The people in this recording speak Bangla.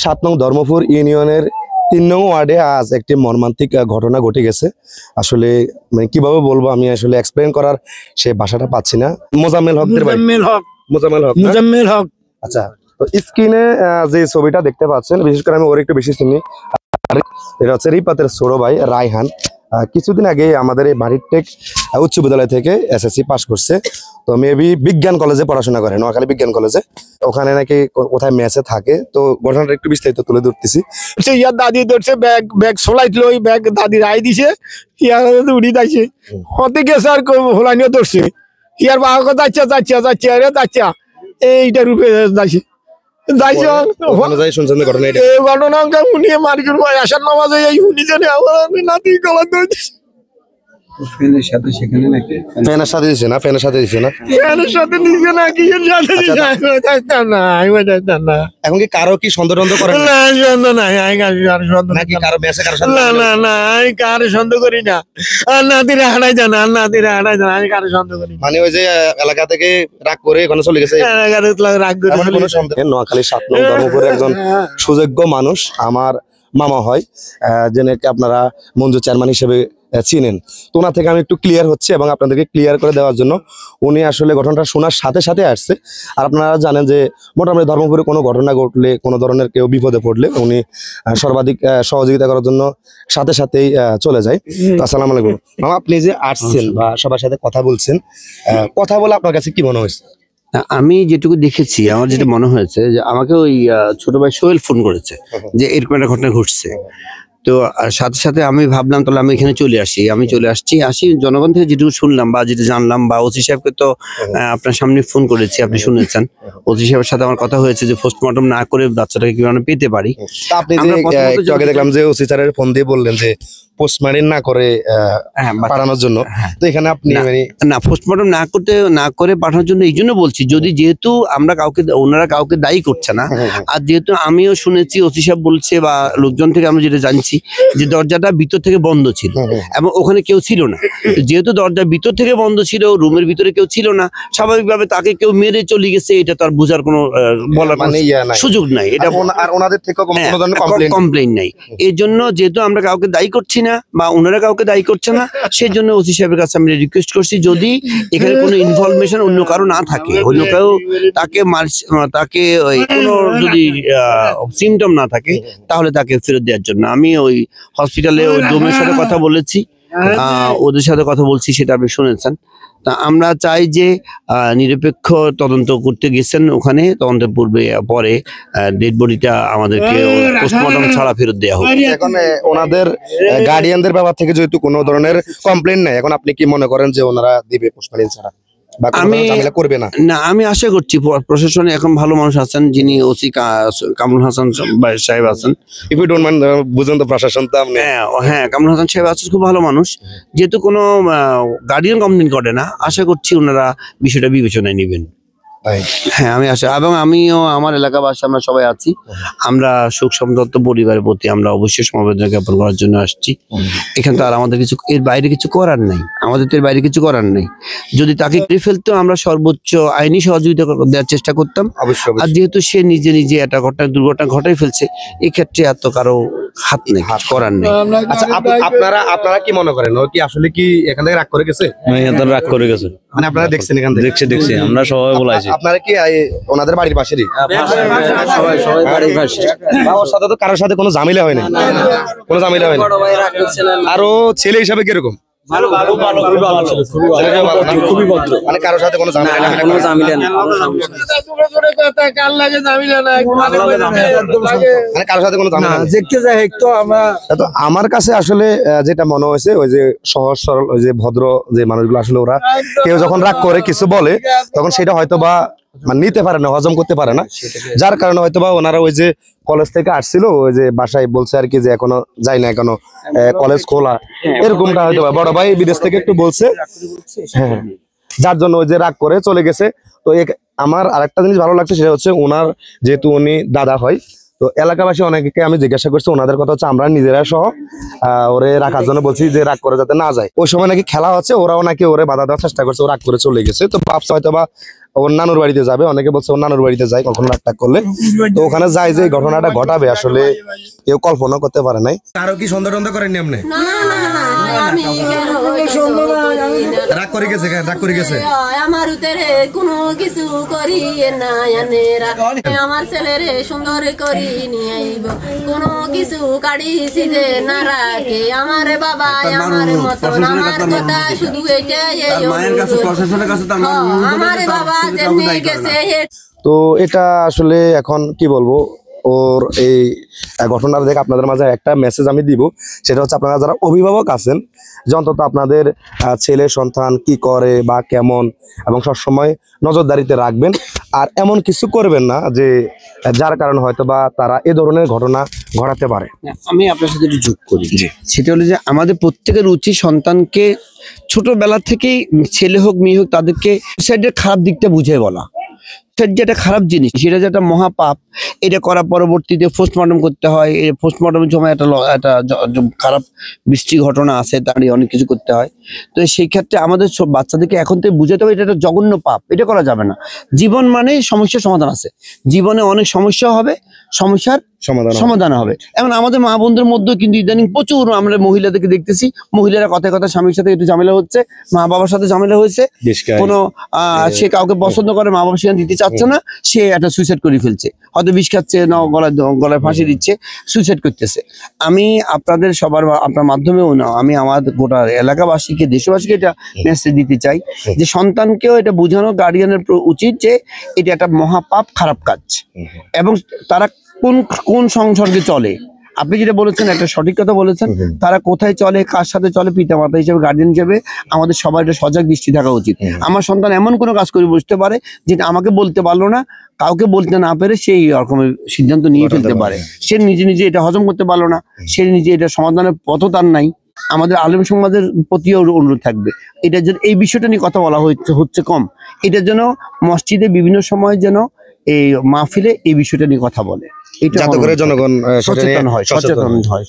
7 নং ধর্মপুর ইউনিয়নের 3 নং ওয়ার্ডে আজ একটি মর্মান্তিক ঘটনা ঘটে গেছে। আসলে মানে কিভাবে বলবো, আমি আসলে এক্সপ্লেন করার সে ভাষাটা পাচ্ছি না। মোজাম্মেল হক। আচ্ছা, তো স্ক্রিনে যে ছবিটা দেখতে পাচ্ছেন, বিশেষ করে আমি ওর একটু বেশি চিনি। এটা হচ্ছে রিপাতের ছোট ভাই রায়হান। কিছুদিন আগে আমাদের এই বাড়িরটেক উচ্চ বিদ্যালয় থেকে এসএসসি পাস করছে। তো মেবি বিজ্ঞান কলেজে পড়াশোনা করে, নোয়াখালী বিজ্ঞান কলেজে। ওখানে নাকি কোথায় মেসে থাকে। তো ঘটনাটা একটু বিস্তারিত তুলে ধরতেছি। ইয়ার দাদি ধরছে ব্যাগ সোলাইছিল, ওই ব্যাগ দাদি রাই দিছে, ইয়ার উড়ি যাইছে হতে গেছে আর হোলানিও ধরছে। ইয়ার বাবা যাচ্ছা এইটা রূপে যাইছে। ঘটনা শুনিয়ে মার্কেট আসার নামাজ শুনি জানে আমার নাতি গলা ধরছে। ফ্যানের সাথে সেখানে নাকি ফ্যানের সাথে দিছে না, ফ্যানের সাথে দিছে না, ফ্যানের সাথে দিছে না, কি সাথে দিছে না। এখন কি কারো কি সন্দেহ করে না? সন্দেহ নাই, নাকি কারো মেসে কারো সাথে? না আমি কারো সন্দেহ করি না। আর নাতিরা হারাই জানা, আমি কারো সন্দেহ করি। মানে ওই যে এলাকা থেকে রাগ করে এখানে চলে গেছে, রাগ করে। নোয়াখালী 7 নং ধর্মপুরের একজন সুযোগ্য মানুষ, আমার মামা হয়, যেনাকে আপনারা মঞ্জু চেয়ারম্যান হিসেবে চিনেন। তো ওনার থেকে আমি একটু ক্লিয়ার হচ্ছে এবং আপনাদেরকে ক্লিয়ার করে দেওয়ার জন্য উনি আসলে ঘটনাটা শোনার সাথে সাথে আসছে। আর আপনারা জানেন যে মোটামুটি ধর্মপুরে কোনো ঘটনা ঘটলে, কোনো ধরনের কেউ বিপদে পড়লে উনি সর্বাধিক সহযোগিতা করার জন্য সাথে সাথেই চলে যায়। আসসালামু আলাইকুম মামা, আপনি যে আসছেন বা সবার সাথে কথা বলছেন, কথা বলে আপনার কাছে কি মনে হয়েছে? আমি যেটুকু দেখেছি, আমার যেটা মনে হয়েছে যে আমাকে ওই ছোট ভাই সোহেল ফোন করেছে যে এরকম একটা ঘটনা ঘটছে। তো সাথে সাথে আমি ভাবলাম তাহলে আমি এখানে চলে আসি। আমি চলে আসি জনগণ থেকে যেটুকু শুনলাম বা যেটা জানলাম, বা ওসি সাহেবকে তো আপনার সামনে ফোন করেছি, আপনি শুনেছেন। ওসি সাহেবের সাথে আমার কথা হয়েছে যে পোস্টমর্টম না করে বাচ্চাটাকে কিভাবে পেতে পারি। আপনি যে আগে দেখলাম যে ওসি স্যারের ফোন দিয়ে বললেন যে পোস্টমর্টম না করে পাঠানোর জন্য। তো এখানে আপনি না, পোস্টমর্টম না করে পাঠানোর জন্য এই জন্য বলছি, যদি যেহেতু ওনারা কাউকে দায়ী করছে না, আর যেহেতু আমিও শুনেছি ওসি সাহেব বলছে বা লোকজন থেকে আমরা যেটা জানছি যে দরজাটা ভিতর থেকে বন্ধ ছিল এবং ওখানে কেউ ছিল না। যেহেতু দরজা ভিতর থেকে বন্ধ ছিল, রুমের ভিতরে কেউ ছিল না, স্বাভাবিকভাবে তাকে কেউ মেরে চলে গেছে, এটা তো আর বোঝার কোনো বলার সুযোগ নাই। এটা ওনাদের থেকে কমপ্লেইন নাই। এই জন্য যেহেতু আমরা কাউকে দায়ী করছি না বা ওনারা কাউকে দায়ী করছে না, সেই জন্য ওসি সাহেবের কাছে আমি রিকোয়েস্ট করছি, যদি এখানে কোনো ইনফরমেশন অন্য কারো না থাকে, অন্য কেউ তাকে কোনো যদি সিমটম না থাকে, তাহলে তাকে ফেরত দেওয়ার জন্য আমি ওই হসপিটালে ওই ডোমের সাথে কথা বলেছি, ওদের সাথে কথা বলছি, সেটা আপনি শুনেছেন। তা আমরা চাই যে নিরপেক্ষ তদন্ত করতে গেছেন ওখানে, তদন্তের পরে ডেড বডিটা আমাদেরকে পোস্টমর্টম ছাড়া ফেরত দেওয়া হবে। এখন ওনাদের গার্ডিয়ানদের ব্যাপার থেকে যেহেতু কোনো ধরনের কমপ্লেন নাই, এখন আপনি কি মনে করেন যে ওনারা দিবে পোস্টমর্টম ছাড়া? আমি আশা করছি প্রশাসনে এখন ভালো মানুষ আছেন, যিনি ওসি কামরুল হাসান সাহেব আছেন। বুঝুন তো, প্রশাসন তো হ্যাঁ কামরুল হাসান সাহেব আছেন, খুব ভালো মানুষ। যেহেতু কোনো গার্ডিয়ান কমপ্লেন করে না, আশা করছি ওনারা বিষয়টা বিবেচনায় নেবেন। হ্যাঁ আমি আশা, এবং আমিও আমার এলাকাবাসী আমরা সবাই আছি। আমরা শোক সন্তপ্ত পরিবারের প্রতি আমরা অবশ্যই সমবেদনা জ্ঞাপন করার জন্য আসছি। এখানে তো আর আমাদের কিছু এর বাইরে কিছু করার নাই, আমাদের তো এর বাইরে কিছু করার নাই। যদি তাকে করে ফেলতো আমরা সর্বোচ্চ আইনি সহযোগিতা দেওয়ার চেষ্টা করতাম। আর যেহেতু সে নিজে একটা দুর্ঘটনা ঘটাই ফেলছে, এক্ষেত্রে এত কারো হাত নেই, করার নেই। আচ্ছা, আপনারা কি মনে করেন, ও কি আসলে কি এখান থেকে রাগ করে গেছে? রাগ করে গেছে, মানে আপনারা দেখছেন এখান থেকে? দেখছি আমরা সবাই বলাইছি। আপনারা কি ওনাদের বাড়ির পাশেরই? সবাই বাড়ির পাশে। ওর সাথে তো কারোর সাথে কোনো ঝামেলা হয় না, কোনো ঝামেলা হয় না। আরো ছেলে হিসাবে কিরকম? খুবই ভদ্র, মানে কারোর সাথে কোনো ঝামেলা নেই। আমার কাছে আসলে যেটা মনে হয়েছে, ওই যে সহজ সরল, ওই যে ভদ্র যে মানুষগুলো, আসলে ওরা কেউ যখন রাগ করে কিছু বলে, তখন সেটা হয়তো বা মানে নিতে পারে না, হজম করতে পারে না, যার কারণে হয়তো বা ওনারা ওই যে কলেজ থেকে আসছিল, ওই যে বাসায় বলছে আর কি যে এখনো যাই না, এখনো কলেজ খোলা, এরকমটা হয়তো বড় ভাই বিদেশ থেকে একটু বলছে, হ্যাঁ, যার জন্য ওই যে রাগ করে চলে গেছে। তো আমার আরেকটা জিনিস ভালো লাগছে, সেটা হচ্ছে ওনার যেহেতু উনি দাদা হয়, তো এলাকাবাসী অনেকে আমি জিজ্ঞাসা করছি, ওনাদের কথা হচ্ছে আমরা নিজেরা সহ ওরে রাখার জন্য বলছি যে রাগ করে যাতে না যায়। ওই সময় নাকি খেলা হচ্ছে, ওরাও নাকি ওরে বাধা দেওয়ার চেষ্টা করছে, ও রাগ করে চলে গেছে। তো ভাবছে হয়তো বা ওর নানুর বাড়িতে যাবে, অনেকে বলছে ওর নানুর বাড়িতে যায় কখনো রাগ টাগ করলে। তো ওখানে যায় যে এই ঘটনাটা ঘটাবে আসলে কেউ কল্পনা করতে পারে নাই। কারো কি সন্দেহ টন্দেহ করেননি আপনি? রাগ করে গেছে, রাগ করে গেছে। আমার উতেরে কোনো কিছু করি না, আমার ছেলেরে সুন্দর করি নিয়ে আইব, কোনো কিছু কাড়িছি যে না রাখে আমার বাবা আমার মতন, আমার কথা শুধু এটাই, আমার বাবা যেমনি গেছে। তো এটা আসলে এখন কি বলবো, ওর এই ঘটনাটা দেখে আপনাদের মাঝে একটা মেসেজ আমি দিব, সেটা হচ্ছে আপনারা যারা অভিভাবক আছেন যে অন্তত আপনাদের ছেলে সন্তান কি করে বা কেমন, এবং সবসময় নজরদারিতে রাখবেন। আর এমন কিছু করবেন না যে যার কারণে হয়তো বা তারা এ ধরনের ঘটনা ঘটাতে পারে। আমি আপনার সাথে একটু যোগ করি, সেটা হলো যে আমাদের প্রত্যেকের উচিত সন্তানকে ছোটবেলা থেকেই, ছেলে হোক মেয়ে হোক, তাদেরকে সুইসাইডের খারাপ দিকটা বুঝে বলা। যেটা খারাপ জিনিস, সেটা যেটা মহাপাপ, এটা করার পরবর্তীতে পোস্টমর্টম করতে হয়। এই পোস্টমর্টমের সময় একটা খারাপ বৃষ্টি ঘটনা আছে, তারই অনেক কিছু করতে হয়। তো সেই ক্ষেত্রে আমাদের সব বাচ্চাদেরকে এখন থেকে বুঝাতে হবে এটা একটা জঘন্য পাপ, এটা করা যাবে না। জীবন মানে সমস্যার সমাধান আছে, জীবনে অনেক সমস্যা হবে, সমস্যার সমাধান হবে। এখন আমাদের মা বোনদের মধ্যেও কিন্তু ইদানিং প্রচুর আমরা মহিলাদেরকে দেখতেছি, মহিলারা কথায় কথা স্বামীর সাথে একটু ঝামেলা হচ্ছে, মা বাবার সাথে ঝামেলা হয়েছে, কোনো সে কাউকে পছন্দ করে, মা বাবা সেখানে দিতে চাচ্ছে না, সে একটা সুইসাইড করে ফেলছে, হয়তো বিষ খাচ্ছে না, গলায় ফাঁসি দিচ্ছে, সুইসাইড করতেছে। আমি আপনাদের সবার, আপনার মাধ্যমেও না, আমি আমার গোটা এলাকাবাসীকে, দেশবাসীকে এটা মেসেজ দিতে চাই যে সন্তানকেও এটা বোঝানো গার্ডিয়ানের উচিত যে এটা একটা মহাপাপ, খারাপ কাজ। এবং তারা কোন কোন সংসর্গে চলে, আপনি যেটা বলেছেন একটা সঠিক কথা বলেছেন, তারা কোথায় চলে, কার সাথে চলে, পিতামাতা হিসেবে, গার্ডিয়ান হিসেবে আমাদের সবার একটা সজাগ দৃষ্টি থাকা উচিত। আমার সন্তান এমন কোনো কাজ করে বসতে পারে যেটা আমাকে বলতে পারলো না, কাউকে বলতে না পেরে সেই রকমের সিদ্ধান্ত নিয়ে ফেলতে পারে। সে নিজে নিজে এটা হজম করতে পারলো না, সে নিজে এটা সমাধানের পথও তার নাই। আমাদের আলেম সমাজের প্রতিও অনুরোধ থাকবে, এটার জন্য এই বিষয়টা নিয়ে কথা বলা হচ্ছে কম, এটার জন্য মসজিদে বিভিন্ন সময় যেন এই মাহফিলে এই বিষয়টা নিয়ে কথা বলে, এটা যাতে করে জনগণ সচেতন হয়।